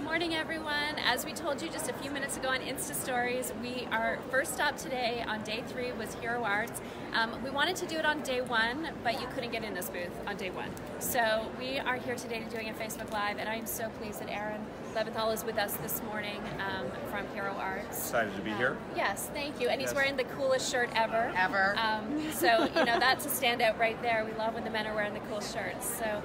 Good morning, everyone. As we told you just a few minutes ago on Insta Stories, our first stop today on day 3 was Hero Arts. We wanted to do it on day 1, but you couldn't get in this booth on day 1. So we are here today doing a Facebook Live, and I am so pleased that Aaron Leventhal is with us this morning from Hero Arts. Excited to be here. Yes, thank you. And he's wearing the coolest shirt ever. So, that's a standout right there. We love when the men are wearing the cool shirts. So,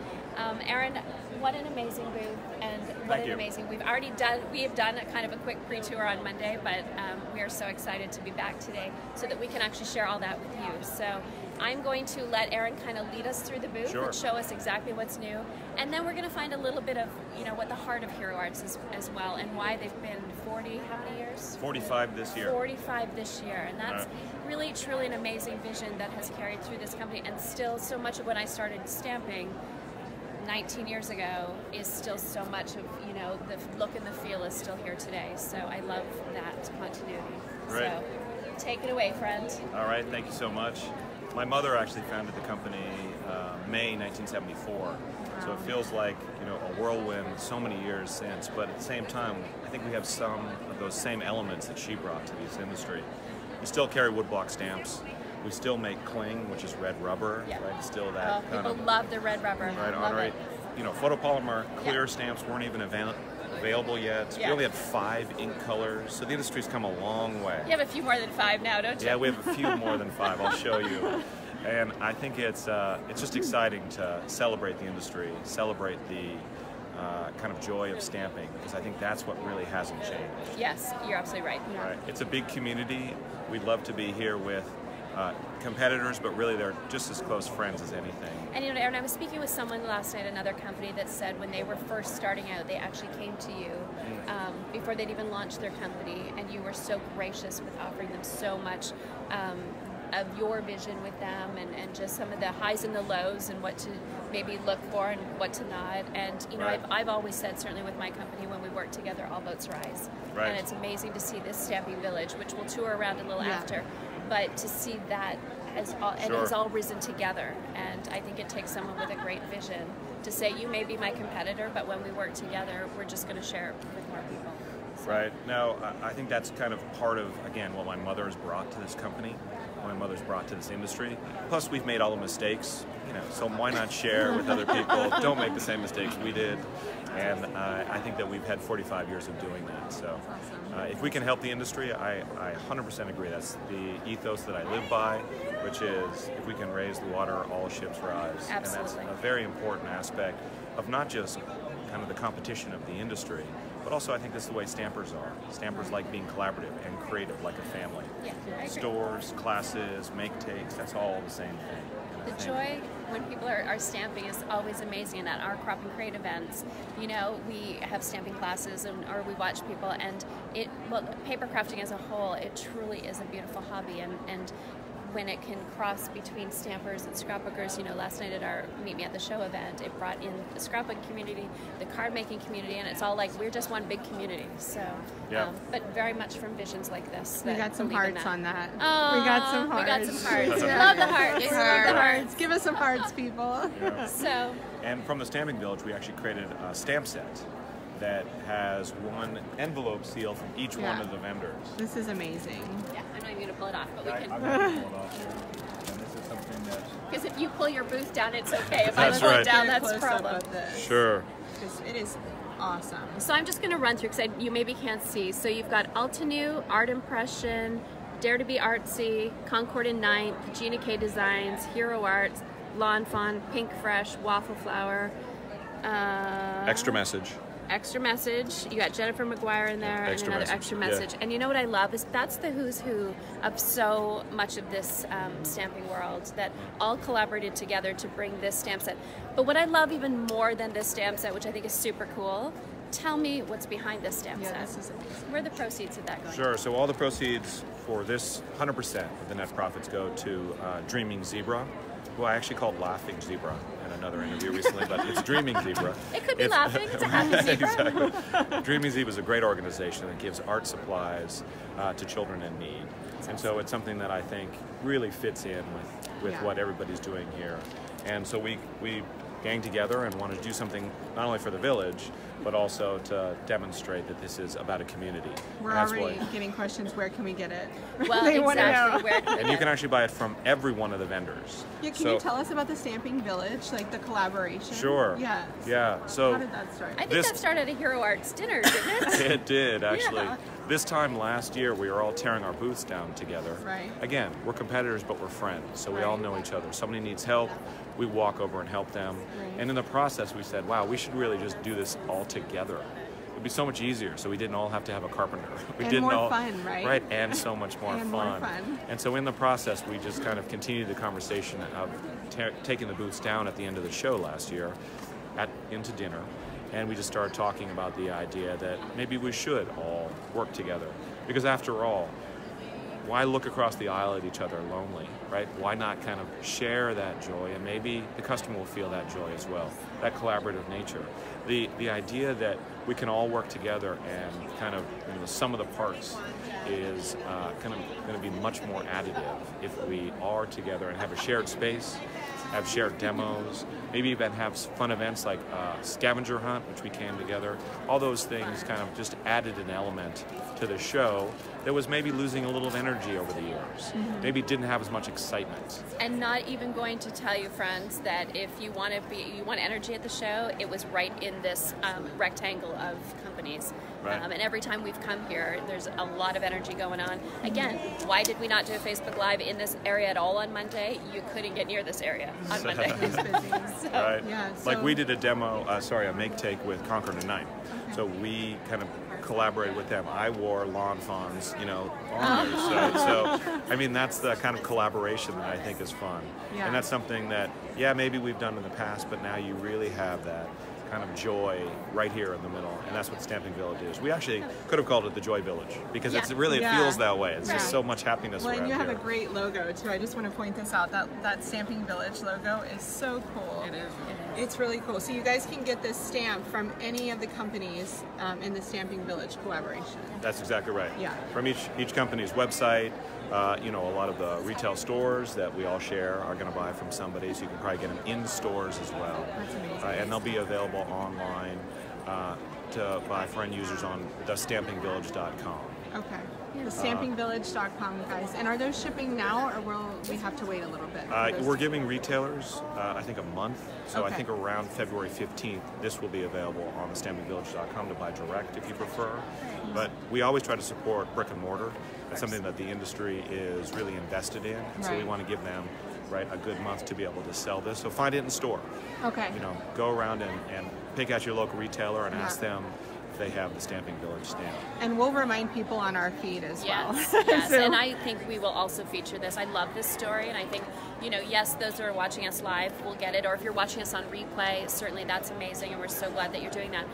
Aaron, what an amazing booth, and what an amazing, we have done a kind of a quick pre-tour on Monday, but we are so excited to be back today so that we can actually share all that with you. So I'm going to let Aaron kind of lead us through the booth and show us exactly what's new, and then we're going to find a little bit of, what the heart of Hero Arts is as well, and why they've been 40, how many years? 45 this year. 45 this year, and that's really, truly an amazing vision that has carried through this company, and still so much of when I started stamping 19 years ago is still so much of, the look and the feel is still here today. So I love that continuity. Right. So take it away, friend. All right, thank you so much. My mother actually founded the company May 1974. So it feels like, a whirlwind so many years since, but at the same time, I think we have some of those same elements that she brought to this industry. We still carry woodblock stamps. We still make cling, which is red rubber, right? Still that people love the red rubber. Right, honorary. Photopolymer clear stamps weren't even available yet. We only had 5 ink colors, so the industry's come a long way. You have a few more than 5 now, don't you? Yeah, we have a few more than 5. I'll show you. And I think it's just exciting to celebrate the industry, celebrate the kind of joy of stamping, because I think that's what really hasn't changed. Yes, you're absolutely right. Right. It's a big community. We'd love to be here with competitors, but really they're just as close friends as anything. And Aaron, I was speaking with someone last night, another company, that said when they were first starting out, they actually came to you before they'd even launched their company, and you were so gracious with offering them so much of your vision with them, and just some of the highs and the lows, and what to maybe look for and what to not. And I've always said, certainly with my company, when we work together, all boats rise. And it's amazing to see this stamping village, which we'll tour around a little after. But to see that has all risen together, and I think it takes someone with a great vision to say, you may be my competitor, but when we work together, we're just going to share it with more people. So. Right. Now, I think that's kind of part of, again, what my mother has brought to this company, what my mother's brought to this industry. Plus, we've made all the mistakes, so why not share with other people? Don't make the same mistakes we did. And I think that we've had 45 years of doing that. So if we can help the industry, I 100% agree. That's the ethos that I live by, which is if we can raise the water, all ships rise. Absolutely. And that's a very important aspect of not just kind of the competition of the industry, but also I think this is the way stampers are. Stampers like being collaborative and creative, like a family. Yeah, I agree. Stores, classes, make-takes, that's all the same thing. The joy when people are stamping is always amazing. And at our Crop and Create events, we have stamping classes, or we watch people, and paper crafting as a whole, it truly is a beautiful hobby, and when it can cross between stampers and scrapbookers, last night at our Meet Me at the Show event, it brought in the scrapbook community, the card making community, and it's all like we're just one big community. So, but very much from visions like this. We got some hearts on that. Oh, we got some hearts. We got some hearts. Love the hearts. Love the hearts. Give us some hearts, people. So. And from the Stamping Village, we actually created a stamp set that has one envelope seal from each one of the vendors. This is amazing. Yeah, I'm not even going to pull it off, but we can. I'm going to pull it off here. And this is something that... Because if you pull your booth down, it's okay. If I pull it down, that's a problem. Sure. Because it is awesome. So I'm just going to run through, because you maybe can't see. So you've got Altenew, Art Impression, Dare to be Artsy, Concord and Ninth, Gina K Designs, Hero Arts, Lawn Fawn, Pink Fresh, Waffle Flower. Extra Message. Extra Message. You got Jennifer McGuire in there, and another Extra Message. And you know what I love is that's the who's who of so much of this stamping world that all collaborated together to bring this stamp set. But what I love even more than this stamp set, which I think is super cool, tell me what's behind this stamp set. This is amazing. Where are the proceeds of that going? Sure. So all the proceeds for this, 100% of the net profits go to Dreaming Zebra, who I actually called Laughing Zebra in another interview recently, but it's Dreaming Zebra. It could be laughing. It's a happy zebra. Exactly. Dreaming Zebra is a great organization that gives art supplies to children in need. And so it's something that I think really fits in with what everybody's doing here. And so we gang together and want to do something not only for the village, but also to demonstrate that this is about a community. We're And that's already why- getting questions, where can we get it? Well, They wanna exactly. know. Where can we And you get can it? actually buy it from every one of the vendors. Yeah, can So- you tell us about the Stamping Village, like the collaboration? Sure. Yes. Yeah. So How did that start? I think This- that started at a Hero Arts dinner, didn't it? it did, actually. Yeah. This time last year, we were all tearing our booths down together. Right. Again, we're competitors, but we're friends, so we all Right. know each other. Somebody needs help, we walk over and help them. Right. And in the process, we said, wow, we should really just do this all together. It'd be so much easier, so we didn't all have to have a carpenter. We And didn't more all, fun, right? Right, and so much more And more fun. And so in the process, we just kind of continued the conversation of taking the booths down at the end of the show last year into dinner. And we just started talking about the idea that maybe we should all work together. Because after all, why look across the aisle at each other lonely, right? Why not kind of share that joy, and maybe the customer will feel that joy as well, that collaborative nature. The idea that we can all work together and kind of, the sum of the parts is kind of going to be much more additive if we are together and have a shared space, have shared demos, maybe even have fun events like scavenger hunt, which we came together. All those things kind of just added an element to the show that was maybe losing a little of energy over the years. Maybe didn't have as much excitement. And not even going to tell you, friends, that if you want energy at the show, it was right in this rectangle of companies. Right. And every time we've come here, there's a lot of energy going on. Again, why did we not do a Facebook Live in this area at all on Monday? You couldn't get near this area on Monday. It's busy. Right. Yeah, Like so- we did a demo, a make take with Conquer Tonight. So we kind of collaborated with them. I wore Lawn Fawn's, honors. So, I mean, that's the kind of collaboration that I think is fun. Yeah. And that's something that, maybe we've done in the past, but now you really have that kind of joy right here in the middle, and that's what Stamping Village is. We actually could have called it the Joy Village because Yeah. it Yeah. feels that way. It's just Right. so much happiness Well, around and you have here. a great logo too. I just want to point this out. That Stamping Village logo is so cool. It is. It's really cool. So you guys can get this stamp from any of the companies in the Stamping Village collaboration. That's exactly right. Yeah. From each company's website, a lot of the retail stores that we all share are going to buy from somebody, so you can probably get them in stores as well. That's amazing. And they'll be available online to buy for end users on thestampingvillage.com. Okay. Thestampingvillage.com, guys. And are those shipping now, or will we have to wait a little bit? for those We're to- giving retailers, I think, a month. So I Okay. think around February 15th, this will be available on thestampingvillage.com to buy direct if you prefer. But we always try to support brick and mortar. It's something that the industry is really invested in. And so we Right. want to give them a good month to be able to sell this. So find it in store. Okay. Go around and pick out your local retailer and ask Yeah. them if they have the Stamping Village stamp. And we'll remind people on our feed as Yes, well. yes. So- And I think we will also feature this. I love this story, and I think, yes, those who are watching us live will get it, or if you're watching us on replay, certainly that's amazing, and we're so glad that you're doing that.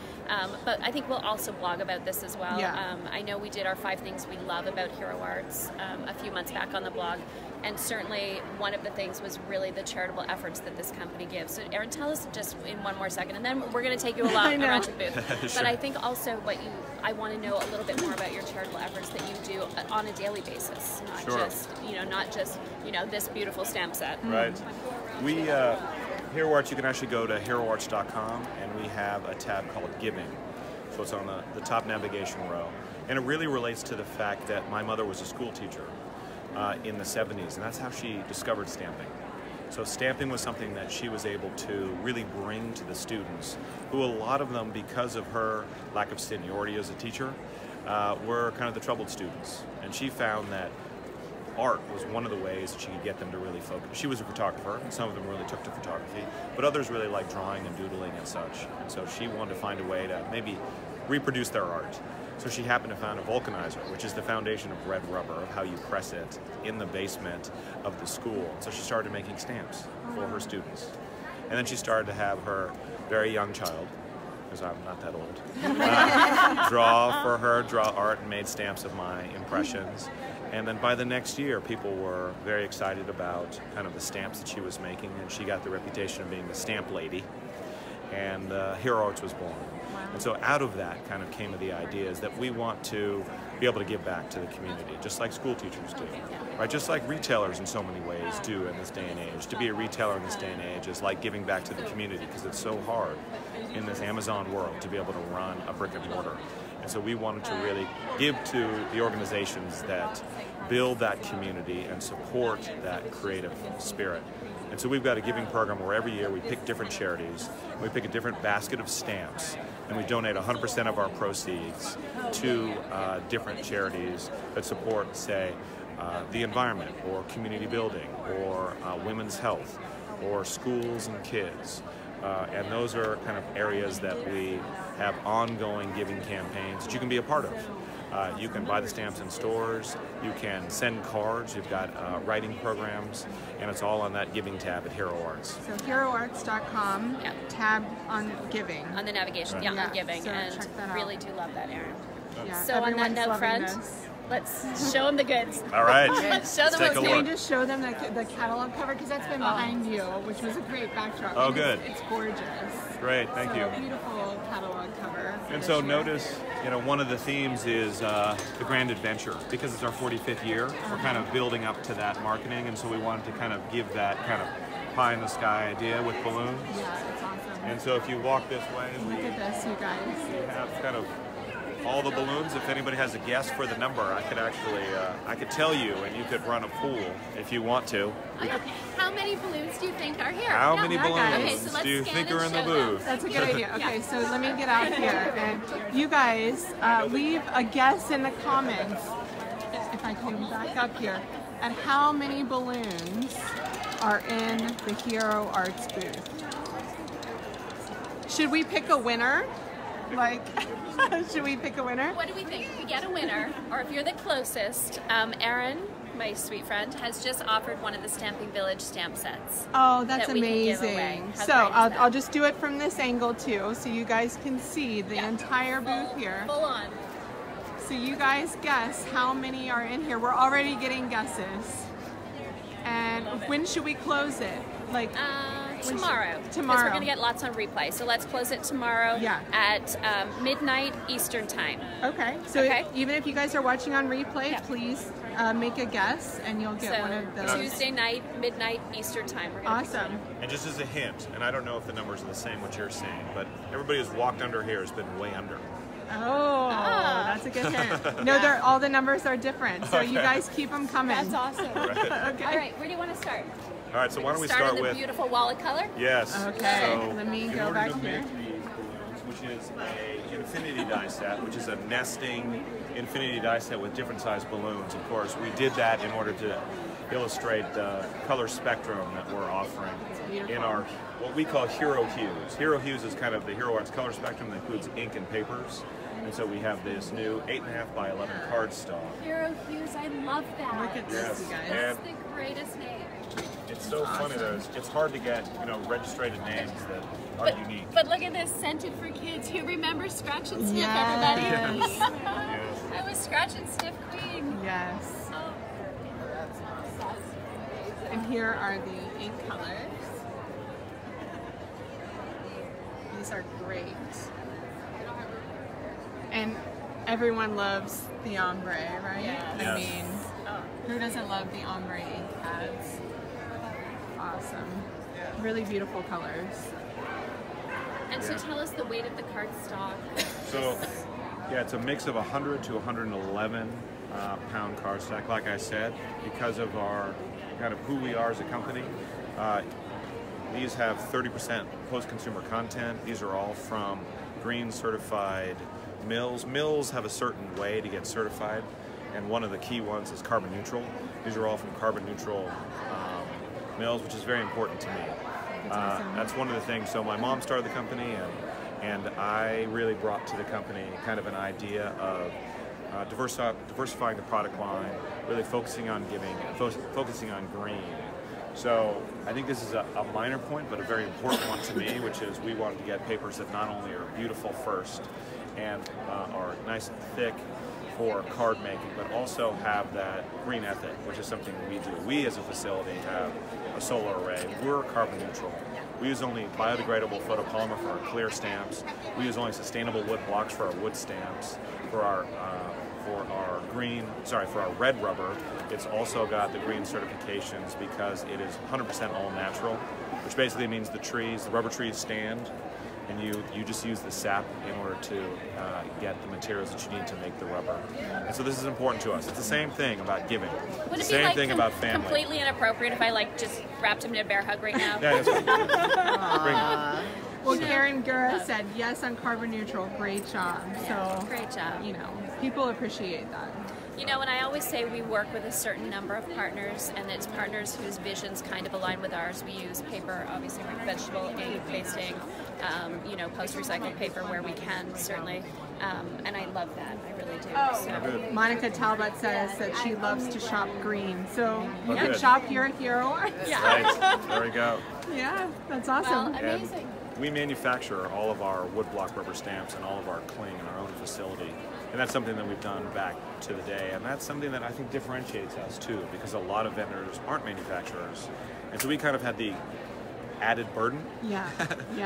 But I think we'll also blog about this as well. Yeah. I know we did our 5 things we love about Hero Arts a few months back on the blog, and certainly one of the things was really the charitable efforts that this company gives. So Erin, tell us just in one more second, and then we're going to take you I know. around to the booth. Sure. But I think also I want to know a little bit more about your charitable efforts that you do on a daily basis, not Sure. just this beautiful stamp set. Right. We, Hero Arts, you can actually go to heroarts.com, and we have a tab called Giving. So it's on the top navigation row. And it really relates to the fact that my mother was a school teacher in the 70s, and that's how she discovered stamping. So stamping was something that she was able to really bring to the students, who a lot of them, because of her lack of seniority as a teacher, were kind of the troubled students. And she found that art was one of the ways that she could get them to really focus. She was a photographer, and some of them really took to photography, but others really liked drawing and doodling and such. And so she wanted to find a way to maybe reproduce their art. So she happened to find a vulcanizer, which is the foundation of red rubber, of how you press it in the basement of the school. So she started making stamps for her students. And then she started to have her very young child, because I'm not that old, draw art and made stamps of my impressions. And then by the next year, people were very excited about kind of the stamps that she was making, and she got the reputation of being the stamp lady. and Hero Arts was born. And so out of that kind of came the idea is that we want to be able to give back to the community, just like school teachers do, right? Just like retailers in so many ways do in this day and age. To be a retailer in this day and age is like giving back to the community, because it's so hard in this Amazon world to be able to run a brick and mortar. And so we wanted to really give to the organizations that build that community and support that creative spirit. And so we've got a giving program where every year we pick different charities, we pick a different basket of stamps, and we donate 100% of our proceeds to different charities that support, say, the environment, or community building, or women's health, or schools and kids. And those are kind of areas that we have ongoing giving campaigns that you can be a part of. You can buy the stamps in stores, you can send cards, you've got writing programs, and it's all on that giving tab at Hero Arts. So heroarts.com, tab on giving. On the navigation, Right. on giving, So and check that out. really do love that, Erin. Yeah, So on that everyone's note, loving friend, this. let's show them the goods. All right, Show them let's what's take a Can new. you look. just show them the catalog cover? Because that's been behind you, which was a great backdrop. Oh, And good. It's gorgeous. Great, thank So, you. Beautiful catalog cover. for And this so year. notice, one of the themes is the grand adventure. Because it's our 45th year, we're kind of building up to that marketing, and so we wanted to kind of give that kind of pie in the sky idea with balloons. Yeah, it's awesome. And so if you walk this way, Look at this, you guys. we have kind of all the balloons. If anybody has a guess for the number, I could actually, I could tell you, and you could run a pool if you want to. Okay. How many balloons do you think are here? How many guys. balloons Okay, so let's do you scan think and are in the show them. booth? That's a good idea. Okay, so let me get out here. And you guys, leave a guess in the comments, if I can back up here, at how many balloons are in the Hero Arts booth. Should we pick a winner? Like, should we pick a winner? What do we think? If we get a winner, or if you're the closest, Erin, my sweet friend, has just offered one of the Stamping Village stamp sets. Oh, that's that we can give away. amazing. How So great is that? I'll just do it from this angle too, so you guys can see the entire booth here. Full on. So you guys guess how many are in here. We're already getting guesses. And when should we close it? Like Tomorrow. Because Tomorrow. we're going to get lots on replay. So let's close it tomorrow Yeah. at midnight Eastern time. Okay. So Okay. even if you guys are watching on replay, Yeah. please make a guess, and you'll get one of So those. Tuesday night, midnight Eastern time. We're gonna Awesome. And just as a hint, and I don't know if the numbers are the same what you're seeing, but everybody who's walked under here has been way under. Oh, that's a good hint. No, all the numbers are different, so you guys keep them coming. That's awesome. Okay. All right, where do you want to start? All right, so why don't we Start start in the with... beautiful wall of color? Yes. Okay, So let me in go order back to here. make these balloons, which is a infinity die set, which is a nesting infinity die set with different sized balloons. Of course, we did that in order to illustrate the color spectrum that we're offering in our what we call Hero Hues. Hero Hues is kind of the Hero Arts color spectrum that includes ink and papers. And so we have this new 8.5 by 11 cardstock. Hero Hues, I love that. Look at this, Yes. you guys. That's the greatest name. It's so funny though. It's hard to get registered names that are unique. But look at this, scented for kids. Who remembers Scratch and Sniff, Yes. everybody? Yes. I was Scratch and Sniff queen. Yes. Oh. And here are the ink colors. These are great. And everyone loves the ombre, right? Yes. I Yes. mean, who doesn't love the ombre ink pads? Awesome. Really beautiful colors. And so tell us the weight of the cardstock. So, yeah, it's a mix of 100 to 111 pound cardstock. Like I said, because of our kind of who we are as a company, these have 30% post-consumer content. These are all from green certified mills. Mills have a certain way to get certified, and one of the key ones is carbon neutral. These are all from carbon neutral mills, which is very important to me. That's one of the things. So my mom started the company, and I really brought to the company kind of an idea of diversifying the product line, really focusing on giving, focusing on green. So I think this is a minor point, but a very important one to me, which is we wanted to get papers that not only are beautiful first and are nice and thick for card making, but also have that green ethic, which is something we do. We as a facility have a solar array. We're carbon neutral. We use only biodegradable photopolymer for our clear stamps. We use only sustainable wood blocks for our wood stamps. For our red rubber, it's also got the green certifications because it is 100% all natural, which basically means the rubber trees stand, and you just use the sap in order to get the materials that you need to make the rubber. And so this is important to us. It's the same thing about giving. Would It's it the be same thing about family. completely inappropriate if I like just wrapped him in a bear hug right now? Yeah, that's Bring it. Well, Karen Gura said yes on carbon neutral. Great job. So Great job. you know, people appreciate that. You know, and I always say we work with a certain number of partners, and it's partners whose visions kind of align with ours. We use paper, obviously, vegetable ink, pasting, you know, post-recycled paper where we can, certainly. And I love that. I really do. So. Monica Talbot says that she loves to shop green. So you good. can shop here at Hero. Right. There we go. Yeah, that's Well, awesome. amazing. We manufacture all of our woodblock rubber stamps and all of our cling in our own facility. And that's something that we've done back to the day. And that's something that I think differentiates us too, because a lot of vendors aren't manufacturers. And so we kind of had the added burden Yeah.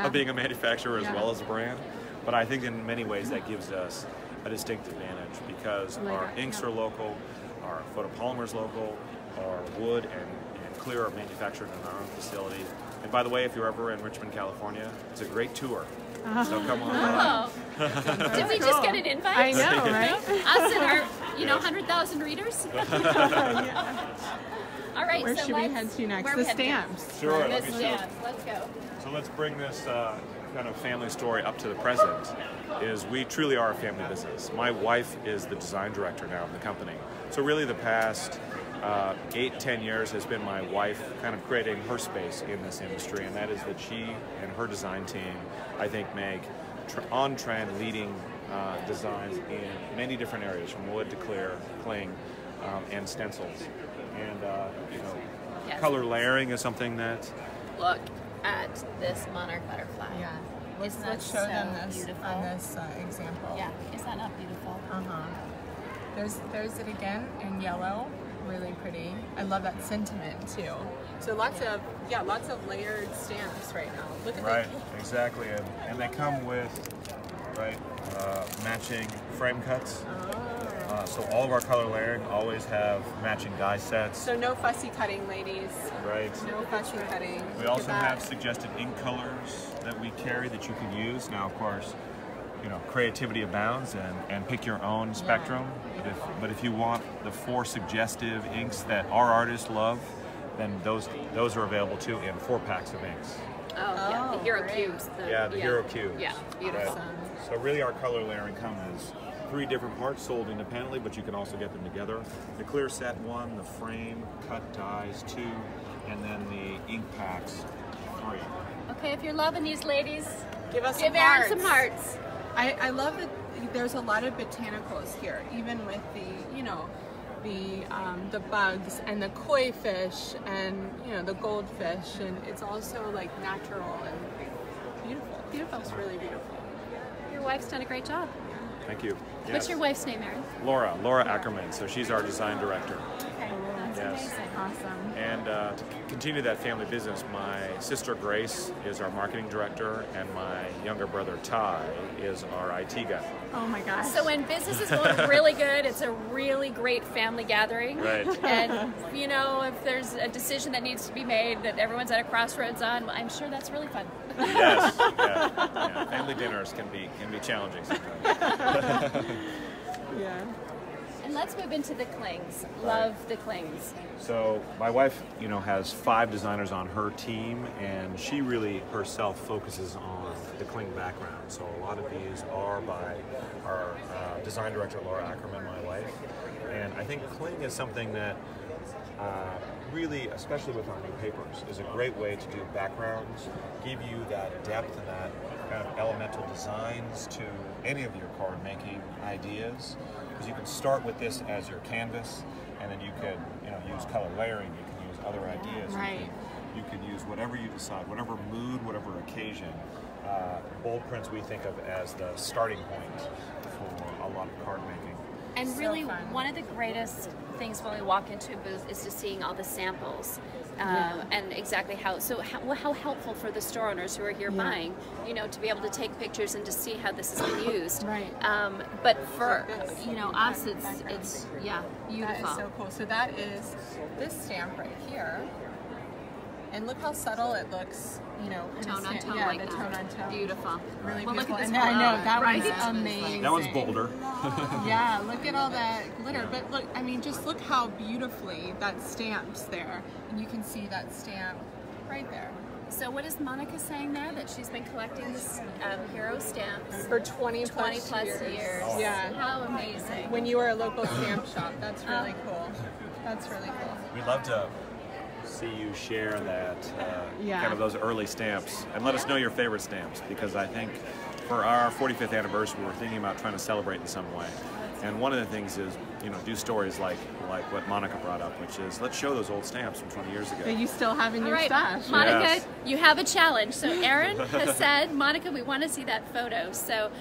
of being a manufacturer as Yeah. well as a brand. But I think in many ways that gives us a distinct advantage because our inks are local, our photopolymers local, our wood and clear are manufactured in our own facility. And by the way, if you're ever in Richmond, California, it's a great tour. So come on by. Oh. Did we just get an invite? I know, right? Us and our, 100,000 readers? Yeah. All right, Where so should we let's- head to next? where The we head to? stamps. Sure. The stamps. Let's go. So let's bring this kind of family story up to the present. Is we truly are a family business. My wife is the design director now of the company. So really the past 8-10 years has been my wife kind of creating her space in this industry, and that is that she and her design team, I think, make on-trend leading designs in many different areas, from wood to clear, cling, and stencils. And Yes. color layering is something that Look at this monarch butterfly. Yeah. Isn't that Let's show them so this beautiful? on this example. Yeah, is that not beautiful? There's it again in yellow, really pretty. I love that sentiment too. So lots of layered stamps right now. Look at right, exactly, and they come with matching frame cuts. So all of our color layering always have matching die sets. So no fussy cutting, ladies. Right. No fussy cutting. We also have suggested ink colors that we carry that you can use. Now, of course, creativity abounds, and pick your own spectrum. But if you want the 4 suggestive inks that our artists love, then those are available too in 4 packs of inks. Oh, yeah, the hero cubes. The hero cubes. Yeah, beautiful. Right. So really, our color layering comes as 3 different parts sold independently, but you can also get them together. The clear set 1, the frame, cut dies 2, and then the ink packs 3. Okay, if you're loving these ladies, Give Aaron hearts. some hearts. I love that there's a lot of botanicals here, even with the bugs and the koi fish and the goldfish, and it's also like natural and beautiful. Beautiful. It's really beautiful. Your wife's done a great job. Thank you. What's Yes. your wife's name, Aaron? Laura Ackerman. So she's our design director. Okay, that's Yes. amazing. Awesome. And to continue that family business, my sister Grace is our marketing director, and my younger brother Ty is our IT guy. Oh my gosh. So when business is going really good, it's a really great family gathering. Right. And if there's a decision that needs to be made that everyone's at a crossroads on, well, I'm sure that's really fun. Yes. Yeah. Family dinners can be challenging sometimes. yeah. And let's move into the clings. Love the clings. So my wife, has 5 designers on her team, and she really herself focuses on the cling background. So a lot of these are by our design director, Laura Ackerman, my wife. And I think cling is something that really, especially with our new papers, is a great way to do backgrounds, give you that depth and that kind of elemental designs to any of your card making ideas. Because you can start with this as your canvas, and then you could use color layering, you can use other ideas. Right. You can use whatever you decide, whatever mood, whatever occasion. Bold prints we think of as the starting point for a lot of card making. And So really, fun. one of the greatest things when we walk into a booth is to seeing all the samples. And exactly how helpful for the store owners who are here buying, you know, to be able to take pictures and to see how this has been used. Right. But for you know us, it's beautiful. That is so cool. So that is this stamp right here. And look how subtle it looks, you know. in a Tone on stamp. tone yeah, like the that. tone on tone. Beautiful. Really well, beautiful. look at And this I know, one. that Right. was amazing. That one's bolder. Yeah, look at all that glitter. But look, I mean, just look how beautifully that stamp's there. And you can see that stamp right there. So what is Monica saying there? That she's been collecting this hero stamps For 20 plus years. Yeah. How amazing. When you were a local stamp shop. That's really cool. That's really cool. We'd love to see you share that, Yeah. kind of those early stamps, and let us know your favorite stamps, because I think for our 45th anniversary, we're thinking about trying to celebrate in some way. And one of the things is, you know, do stories like what Monica brought up, which is let's show those old stamps from 20 years ago. That you still have in All your right, stash. Monica, Yes. you have a challenge. So Erin has said, Monica, we want to see that photo. So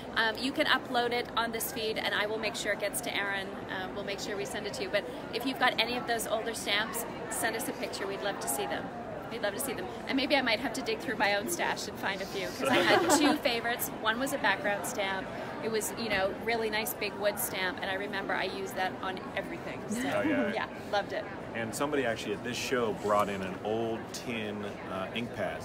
you can upload it on this feed, and I will make sure it gets to Erin. We'll make sure we send it to you. But if you've got any of those older stamps, send us a picture. We'd love to see them. We'd love to see them. And maybe I might have to dig through my own stash and find a few, because I had two favorites. One was a background stamp. It was, you know, really nice big wood stamp, and I remember I used that on everything. So, Oh, yeah. yeah, loved it. And somebody actually at this show brought in an old tin ink pad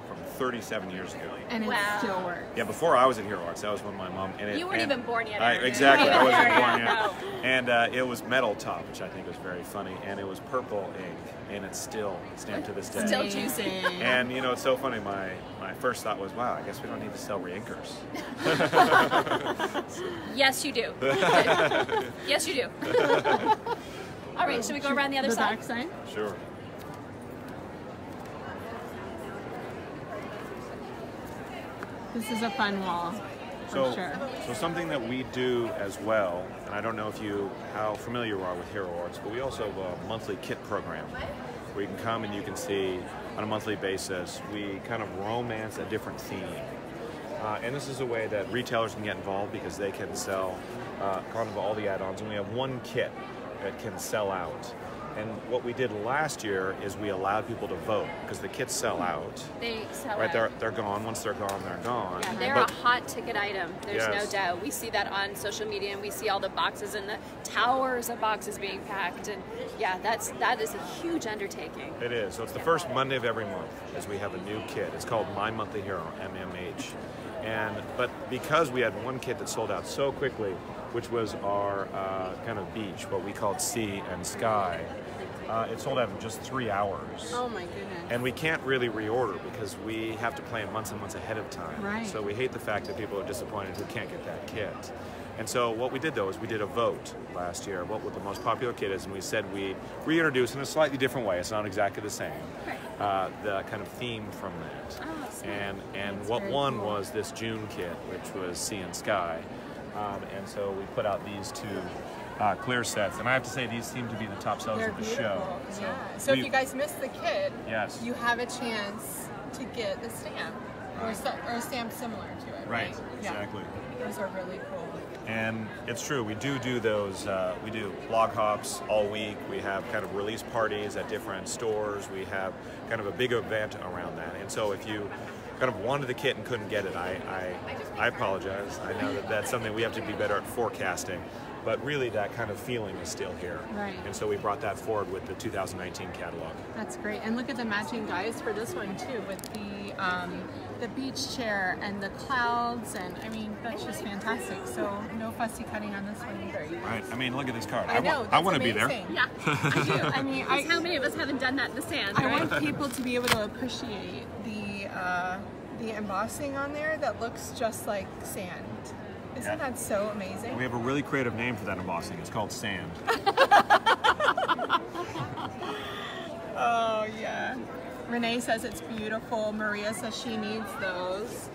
from 37 years ago. And it Wow. still works. Yeah, before I was at Hero Arts, that was when my mom. And You weren't even born yet, I, Aaron. exactly, I wasn't Yeah, born yet. no. And it was metal top, which I think was very funny, and it was purple ink, and it's still stamped to this day. Still juicy. And you know, it's so funny. My first thought was, wow, I guess we don't need to sell reinkers. Yes, you do. Yes, you do. All right, should we go around the other The side? back side? Sure. This is a fun wall. So, sure. so something that we do as well, and I don't know how familiar you are with Hero Arts, but we also have a monthly kit program where you can come and you can see on a monthly basis, we kind of romance a different theme. And this is a way that retailers can get involved because they can sell kind of all the add-ons, and we have one kit that can sell out. And what we did last year is we allowed people to vote, because the kits sell out. They sell Right, out. they're gone. Once they're gone, they're gone. Yeah, they're But- a hot ticket item. There's no Yes. doubt. We see that on social media, and we see all the boxes and the towers of boxes being packed. And yeah, that is a huge undertaking. It is. So it's the first Monday of every month as we have a new kit. It's called My Monthly Hero, MMH. But because we had one kit that sold out so quickly, which was our kind of beach, what we called sea and sky, it sold out in just 3 hours. Oh my goodness. And we can't really reorder because we have to plan months and months ahead of time. Right. So we hate the fact that people are disappointed who can't get that kit. And so what we did, though, is we did a vote last year, what the most popular kit is, and we said we reintroduce in a slightly different way. It's not exactly the same. The kind of theme from that. Oh, smart. And what won was this June kit, which was Sea and Sky. And so we put out these two clear sets. And I have to say, these seem to be the top sellers They're of the beautiful. show. Yeah. So if you guys missed the kit, Yes. you have a chance to get the stamp or a stamp similar to it. Right, Yeah. exactly. Those are really cool. And it's true, we do those, we do blog hops all week. We have kind of release parties at different stores. We have kind of a big event around that. And so if you kind of wanted the kit and couldn't get it, I apologize. I know that that's something we have to be better at forecasting. But really, that kind of feeling is still here. Right. And so we brought that forward with the 2019 catalog. That's great. And look at the matching dies for this one too, with the beach chair and the clouds, and I mean that's just fantastic. So no fussy cutting on this one either. You Right. guys. I mean, look at this card. I know. I want to be there. Yeah, I do. I mean, How many of us haven't done that in the sand, I right? want people to be able to appreciate the embossing on there that looks just like sand. Isn't Yeah. that so amazing? We have a really creative name for that embossing. It's called Sand. Oh yeah. Renee says it's beautiful. Maria says she needs those.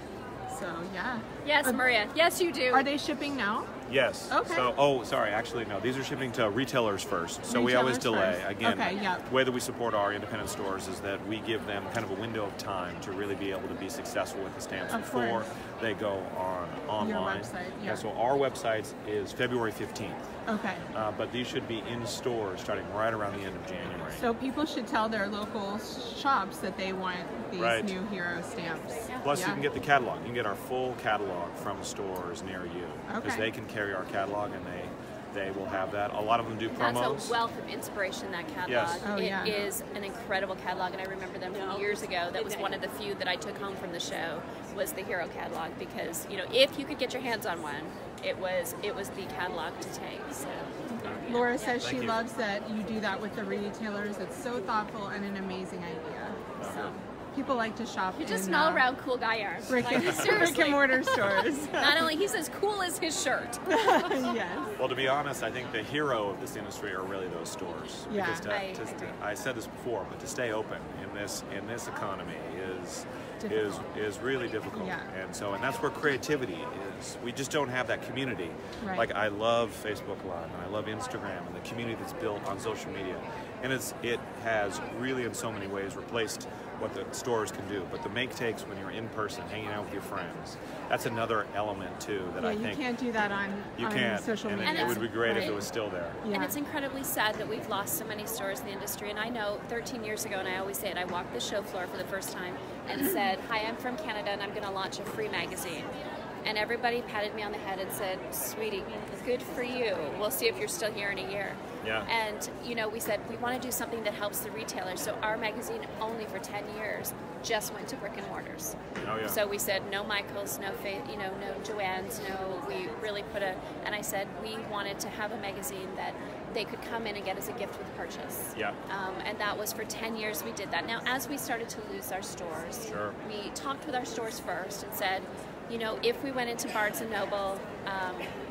So yeah. Yes, Maria. Yes, you do. Are they shipping now? Yes. Okay. So, sorry, actually, no. These are shipping to retailers first. So we always Retailers delay. first. Again, Okay, yeah. the way that we support our independent stores is that we give them kind of a window of time to really be able to be successful with the stamps Of before course. they go on online. Your website, yeah. So our website is February 15th. Okay. But these should be in stores starting right around the end of January. So people should tell their local shops that they want these Right. new hero stamps. Plus, Yeah. you can get the catalog. You can get our full catalog from stores near you because Okay. they can carry our catalog and they will have that. A lot of them do promos. That's a wealth of inspiration, that catalog. Yes. Oh, yeah. It is an incredible catalog, and I remember them from years ago. That was one of the few that I took home from the show, was the Hero catalog, because, you know, if you could get your hands on one, it was the catalog to take. So. Laura says Thank she you. loves that you do that with the retailers. It's so thoughtful and an amazing idea. So people like to shop. You're just in, an all-around cool guy, Aaron. brick Like, and seriously. mortar stores. Not only he's as cool as his shirt. Yes. Well, to be honest, I think the hero of this industry are really those stores. Yeah. Because I agree. I said this before, but to stay open in this economy is really difficult. Yeah. And that's where creativity is. We just don't have that community. Right. Like, I love Facebook Live and I love Instagram and the community that's built on social media. And it has really in so many ways replaced what the stores can do. But the make takes when you're in person, hanging out with your friends, that's another element too that Yeah, I you think can't do that on social and media. it would be great if right. it was still there. Yeah. And it's incredibly sad that we've lost so many stores in the industry. And I know 13 years ago, and I always say it, I walked the show floor for the first time and said, "Hi, I'm from Canada and I'm going to launch a free magazine." And everybody patted me on the head and said, "Sweetie, good for you. We'll see if you're still here in a year." Yeah. And, you know, we said, we want to do something that helps the retailer. So our magazine, only for 10 years, just went to brick and mortars. Oh, yeah. So we said, no Michaels, no Joanne's, we really and I said, we wanted to have a magazine that they could come in and get as a gift with purchase. Yeah. And that was for 10 years we did that. Now, as we started to lose our stores, Sure. we talked with our stores first and said, you know, if we went into Barnes & Noble,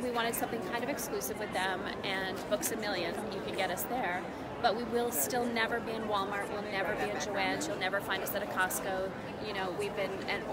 we wanted something kind of exclusive with them, and Books A Million, you could get us there. But we will still never be in Walmart, we'll never be in Joann's, you'll never find us at a Costco, you know,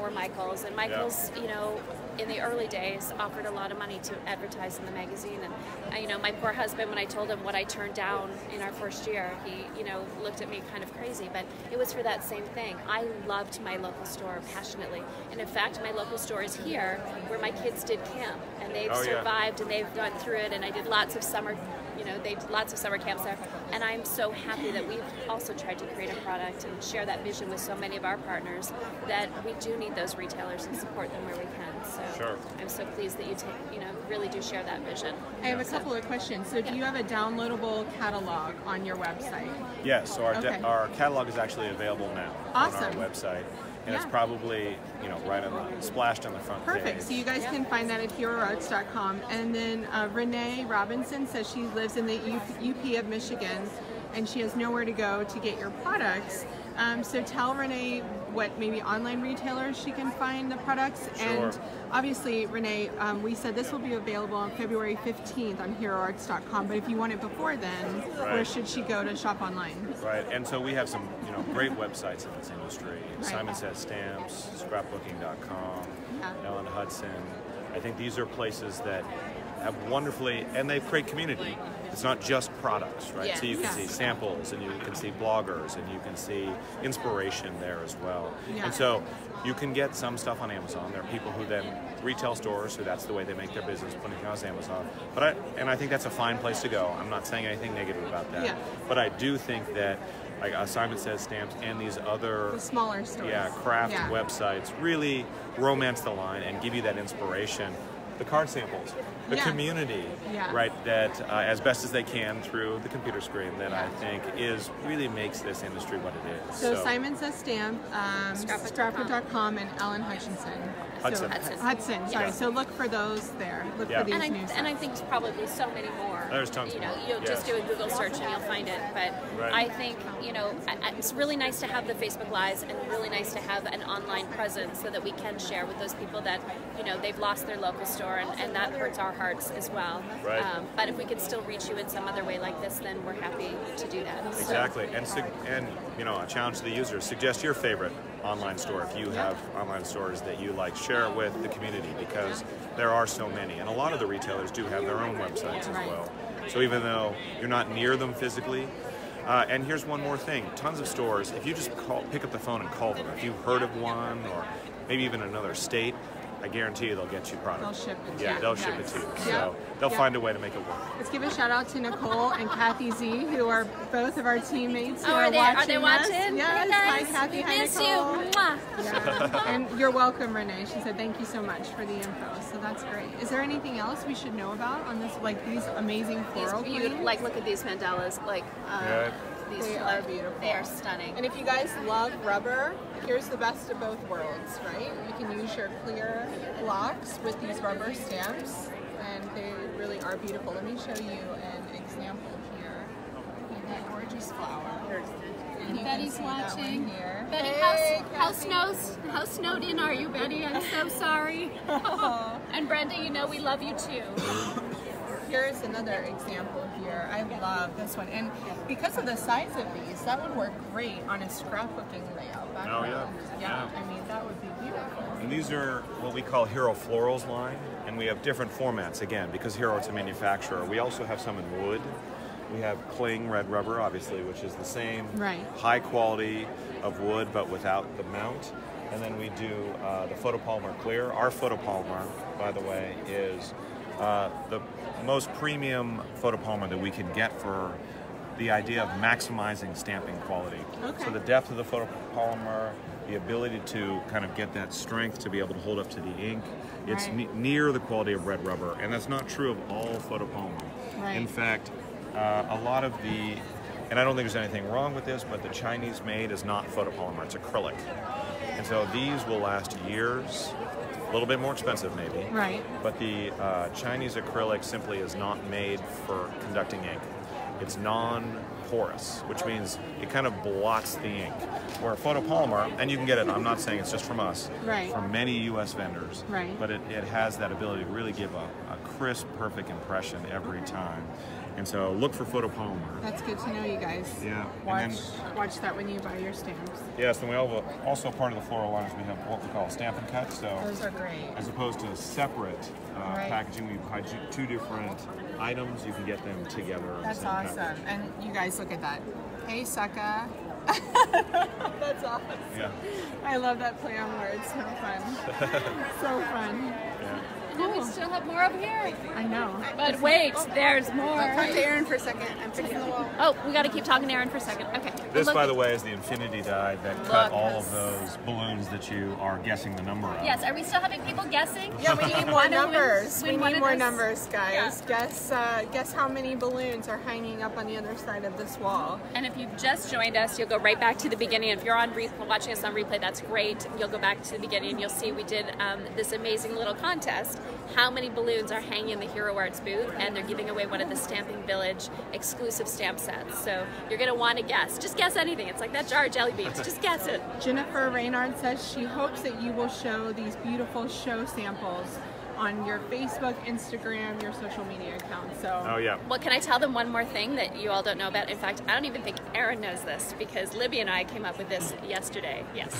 or Michael's. And Michael's, you know, in the early days offered a lot of money to advertise in the magazine. And, you know, my poor husband, when I told him what I turned down in our first year, he, you know, looked at me kind of crazy. But it was for that same thing. I loved my local store passionately. And in fact, my local store is here where my kids did camp. And they've survived and they've gone through it. And I did lots of summer, you know, they did lots of summer camps there. And I'm so happy that we've also tried to create a product and share that vision with so many of our partners, that we do need those retailers and support them where we can. So Sure. I'm so pleased that you really do share that vision. I have a couple of questions. So do you have a downloadable catalog on your website? Yes, so Okay. our catalog is actually available now on Awesome. our website. And it's Yeah. probably, you know, right on splashed on the front Perfect. page. So you guys can find that at heroarts.com. And then Renee Robinson says she lives in the UP of Michigan and she has nowhere to go to get your products. So tell Renee what maybe online retailers she can find the products. Sure. And obviously, Renee, we said this will be available on February 15th on heroarts.com. But if you want it before then, where Right. should she go to shop online? Right, and so we have some, you know, great websites in this industry. Right. Simon Says Stamps, scrapbooking.com, Yeah. Ellen Hudson. I think these are places that have wonderfully, and they create community. It's not just products, right? Yes. So you can Yes. see samples, and you can see bloggers, and you can see inspiration there as well. Yeah. And so you can get some stuff on Amazon. There are people who then retail stores, so that's the way they make their business, putting it on Amazon. But I think that's a fine place to go. I'm not saying anything negative about that. Yeah. But I do think that, like Simon Says Stamps and these other The smaller stores. craft Yeah. websites really romance the line and give you that inspiration. The card samples, the Yeah. community, Yeah. right? That as best as they can through the computer screen, that Yeah. I think really makes this industry what it is. So Simon Says Stamp, Scrapbook.com. Scrapbook.com, and Ellen Hutchinson. Hudson. Hudson, sorry. Yeah. So look for those there. Look Yeah. for these And new I think there's probably so many more. There's tons You know, more. you'll just Yes. do a Google search and you'll find it. But Right. I think, you know, it's really nice to have the Facebook Lives and really nice to have an online presence so that we can share with those people that, you know, they've lost their local store, and that hurts our hearts as well. Right. But if we can still reach you in some other way like this, then we're happy to do that. So- Exactly, and you know, a challenge to the user: suggest your favorite online store. If you have online stores that you like, share it with the community, because there are so many, and a lot of the retailers do have their own websites as Right. well. So even though you're not near them physically, and here's one more thing: tons of stores. If you just pick up the phone and call them, if you've heard of one, or maybe even another state, I guarantee you they'll get you product. They'll ship it to Yeah, you. they'll ship it Yes. to you. Yep. So they'll Yep. find a way to make it work. Let's give a shout out to Nicole and Kathy Z, who are both of our teammates who Oh, are are they watching watching? us. Yes, Hey guys, hi Kathy, we hi miss Nicole. you. Mwah. Yeah. And you're welcome, Renee. She said thank you so much for the info. So that's great. Is there anything else we should know about on this, like these amazing floral queens? Like, look at these mandalas. Like, Yeah. these They are beautiful. They are stunning. And if you guys love rubber, here's the best of both worlds, right? You can use your clear blocks with these rubber stamps, and they really are beautiful. Let me show you an example here of that gorgeous flower. And you can Betty's see that one watching. here. Betty, Hey, how Kathy. how snowed in are you, Betty? I'm so sorry. And Brenda, you know we love you too. Here's another example here. I love this one. And because of the size of these, that would work great on a scrapbooking layout background. Oh, yeah. I mean, that would be beautiful. And these are what we call Hero Florals line, and we have different formats. Again, because Hero is a manufacturer, we also have some in wood. We have cling red rubber, obviously, which is the same Right. high quality of wood, but without the mount. And then we do the photopolymer clear. Our photopolymer, by the way, is the most premium photopolymer that we can get for the idea of maximizing stamping quality. Okay. So the depth of the photopolymer, the ability to kind of get that strength to be able to hold up to the ink, it's Right. near the quality of red rubber, and that's not true of all photopolymer. Right. In fact, a lot of the, and I don't think there's anything wrong with this, but the Chinese made is not photopolymer, it's acrylic. And so these will last years, a little bit more expensive maybe. Right. But the Chinese acrylic simply is not made for conducting ink. It's non-porous, which means it kind of blots the ink. Where photopolymer, and you can get it, I'm not saying it's just from us, Right. from many US vendors, Right. but it has that ability to really give a crisp, perfect impression every time. And so look for photopolymer. That's good to know, you guys. Yeah. Watch, And then, watch that when you buy your stamps. yes, and we also part of the floral line is we have what we call stamp and cut. So Those are great. as opposed to separate Right. packaging, we buy two different items. You can get them together. in the That's same awesome. package. And you guys look at that. Hey, sucka. That's awesome. Yeah. I love that play on words. So fun. So fun. Yeah. And we still have more over here. I know. But wait, there's more. Talk to Aaron for a second. I'm fixing the wall. Oh, we got to keep talking to Aaron for a second. Okay. This, Look- by the way, is the infinity die that cut Look. all of those balloons that you are guessing the number of. Yes, are we still having people guessing? Yeah, we need more Wanna numbers. win We one need of more those? numbers, guys. Yeah. Guess how many balloons are hanging up on the other side of this wall. And if you've just joined us, you'll go right back to the beginning. If you're on watching us on replay, that's great. You'll go back to the beginning and you'll see we did this amazing little contest. How many balloons are hanging in the Hero Arts booth? And they're giving away one of the Stamping Village exclusive stamp sets. So you're going to want to guess. Just guess anything. It's like that jar of jelly beans. Just guess it. Jennifer Reynard says she hopes that you will show these beautiful show samples on your Facebook, Instagram, your social media accounts. So Oh yeah. Well, can I tell them one more thing that you all don't know about? In fact, I don't even think Aaron knows this because Libby and I came up with this yesterday. Yes.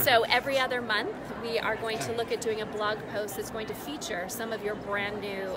So every other month, we are going to look at doing a blog post that's going to feature some of your brand new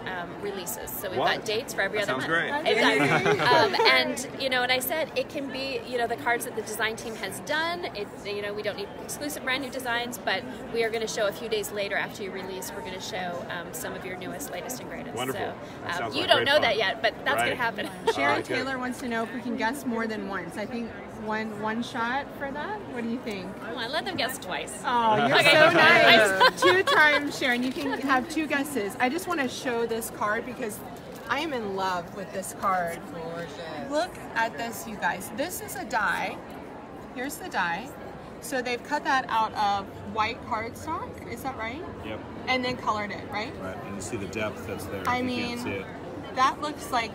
releases. So we've What? got dates for every That other sounds month. great. Exactly. And you know, and I said it can be the cards that the design team has done. We don't need exclusive brand new designs, but we are going to show a few days later after you release. We're going to show some of your newest, latest, and greatest. Wonderful. So That sounds you like don't great know fun. that yet, but that's going Right. to happen. Sharon like it. Taylor wants to know if we can guess more than once. I think one shot for that. What do you think? Come on, let them guess twice. Oh, you're Okay. so nice. 2 times, Sharon. You can have 2 guesses. I just want to show this card because I am in love with this card. Gorgeous. Look at this, you guys. This is a die. Here's the die. So they've cut that out of white cardstock. Is that right? Yep. And then colored it, right? Right. And you see the depth that's there. I You mean, can't see it. that looks like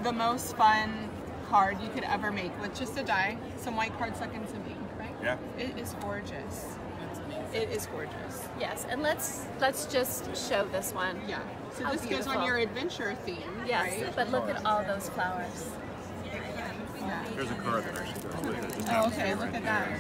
the most fun card you could ever make with just a die, some white cardstock and some ink, right? Yeah. It is gorgeous. It is gorgeous. Yes, and let's just show this one. Yeah. So How this goes beautiful. on your adventure theme, Yes, right? but look at all those flowers. Yeah. There's a card that actually goes with it. Just Oh, happens to okay. be Look right at that. there.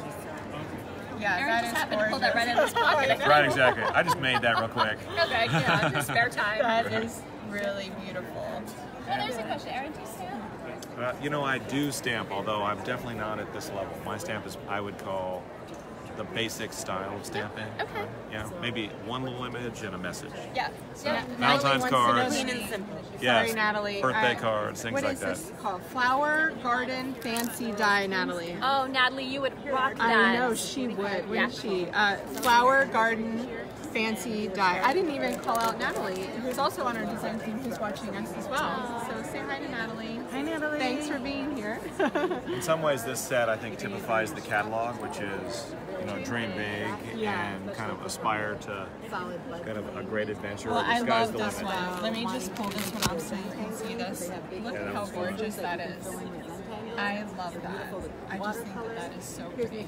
Yeah, Aaron that just is happened to pull gorgeous. that right out of his pocket. Right, exactly. I just made that real quick. Okay, yeah, your spare time. That is really beautiful. Oh, there's a question. Aaron, do you stamp? I do stamp, although I'm definitely not at this level. My stamp is, I would call the basic style of stamping. Okay. Right? Yeah, maybe one little image and a message. Yeah. Yeah. Valentine's cards. Clean and simple. Yes, Sorry, Natalie. birthday cards, things what like is that. this called? Flower Garden Fancy Die, Natalie. Oh, Natalie, you would rock that. I know she would, wouldn't she? Flower Garden Fancy Die. I didn't even call out Natalie, who's also on our design team, who's watching us as well. So say hi to Natalie. Hi, Natalie. Thanks for being here. In some ways, this set I think typifies the catalog, which is, you know, dream big and kind of aspire to kind of a great adventure. Well, The I sky's love the this limit. one. Let me just pull this one off so you can see this. Look at how gorgeous that is. I love that. I just think that is so pretty.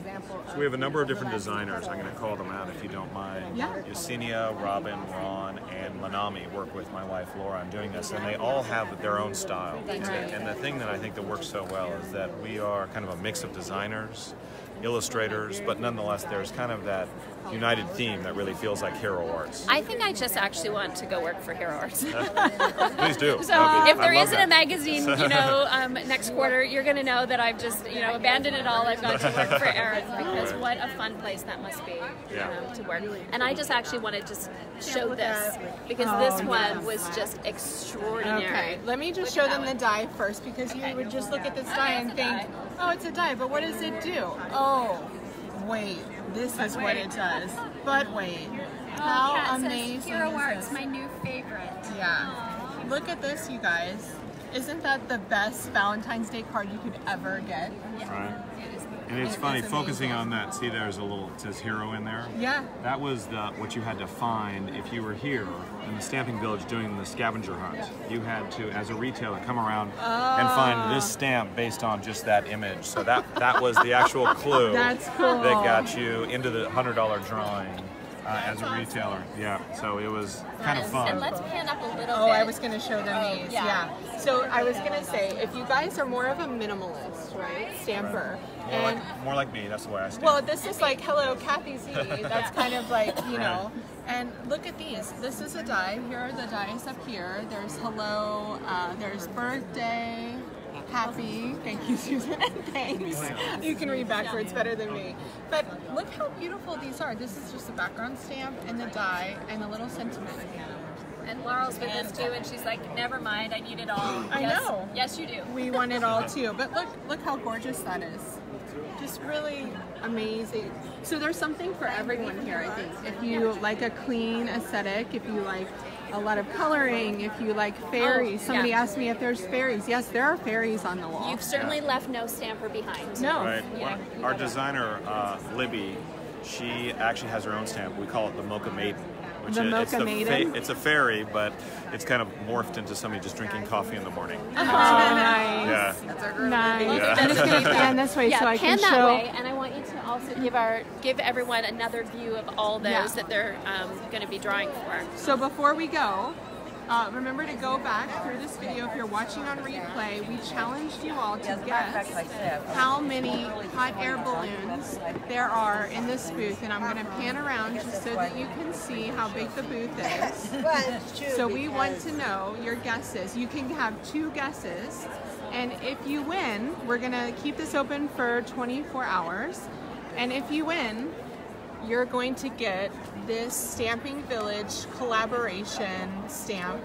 So we have a number of different designers. I'm going to call them out if you don't mind. Yeah. Yesenia, Robin, Ron, and Manami work with my wife Laura on doing this, and they all have their own style. And the thing that I think that works so well is that we are kind of a mix of designers, illustrators, but nonetheless there's kind of that united theme that really feels like Hero Arts. I think I just actually want to go work for Hero Arts. Please do. So if there I love isn't that. a magazine, you know, next quarter, you're going to know that I've just, you know, abandoned it all. I've gone to work for Aaron because what a fun place that must be to work. And I just actually want to just show this because this one was just extraordinary. Okay, let me just show them the die first because you would just look at this die and think, oh, it's a die, but what does it do? Oh, wait, this is what it does. But wait, how amazing Hero is Arts, this? my new favorite. Yeah, look at this, you guys. Isn't that the best Valentine's Day card you could ever get? Right. And it's It funny, is focusing amazing. on that, see there's a little, it says hero in there? Yeah. That was what you had to find if you were here in the Stamping Village doing the scavenger hunt. You had to, as a retailer, come around and find this stamp based on just that image. So that was the actual clue That's cool. that got you into the $100 drawing as a retailer. Yeah, so it was kind of fun. And let's pan up a little bit. Oh, I was going to show them these. yeah. Yeah. So I was going to say, if you guys are more of a minimalist, right, stamper, More like me, that's the way I stamp. well, this is like hello, Kathy Z. That's kind of like, you know. And look at these. This is a die. Here are the dies up here. There's hello. There's birthday. Happy. Thank you, Susan. Thanks. You can read backwards better than me. But look how beautiful these are. This is just a background stamp and the die and a little sentiment. And Laurel's with us too, and she's like, never mind, I need it all. I know. Yes, you do. We want it all too. But look how gorgeous that is. Just really amazing. So there's something for everyone here, I think. If you like a clean aesthetic, if you like a lot of coloring, if you like fairies. Somebody asked me if there's fairies. Yes, there are fairies on the wall. You've certainly left no stamper behind. No. Right. Yeah. Our designer, Libby, she actually has her own stamp. We call it the Mocha Maiden. Which The Mocha Maiden? It's a fairy, but it's kind of morphed into somebody just drinking coffee in the morning. Oh, nice. Yeah. Nice. Yeah. I'm just going to pan this way Yeah, so I pan can that show. way, and I want you to also give everyone another view of all those that they're going to be drawing for. So before we go, remember to go back through this video. If you're watching on replay, we challenged you all to guess how many hot air balloons there are in this booth. And I'm going to pan around just so that you can see how big the booth is. So we want to know your guesses. You can have 2 guesses. And if you win, we're going to keep this open for 24 hours. And if you win, you're going to get this Stamping Village collaboration stamp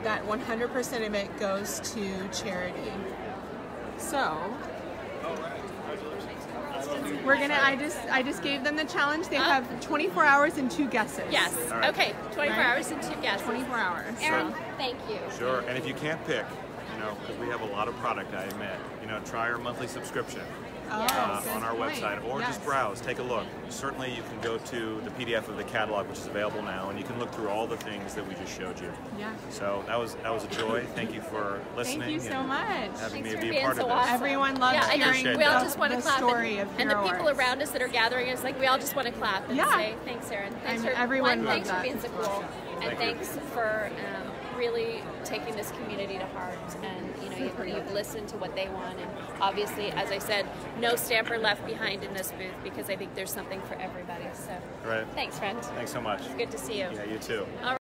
that 100% of it goes to charity. So we're gonna, I just gave them the challenge. They have 24 hours and 2 guesses. Yes. All right. Okay. 24 hours and 2 guesses. 24 hours. Aaron, thank you. Sure. And if you can't pick, you know, because we have a lot of product, I admit, you know, try our monthly subscription. On our website, or just browse, take a look. Certainly you can go to the PDF of the catalog, which is available now, and you can look through all the things that we just showed you. Yeah. So that was a joy. Thank you for listening. Thank you so and much. Having Thanks me for be a being part so of this. awesome. Everyone loves Yeah, I know. hearing We all the, just want to the clap. story of and the Hero people Arts. around us that are gathering us, like we all just want to clap and say thanks, Aaron. Thanks And for everyone thanks loved for being that. so cool, and thanks for really taking this community to heart. And you know, you've listened to what they want, and obviously, as I said, no stamper left behind in this booth because I think there's something for everybody. So, Right. thanks, friend. Thanks so much. Good to see you. Yeah, you too. All right.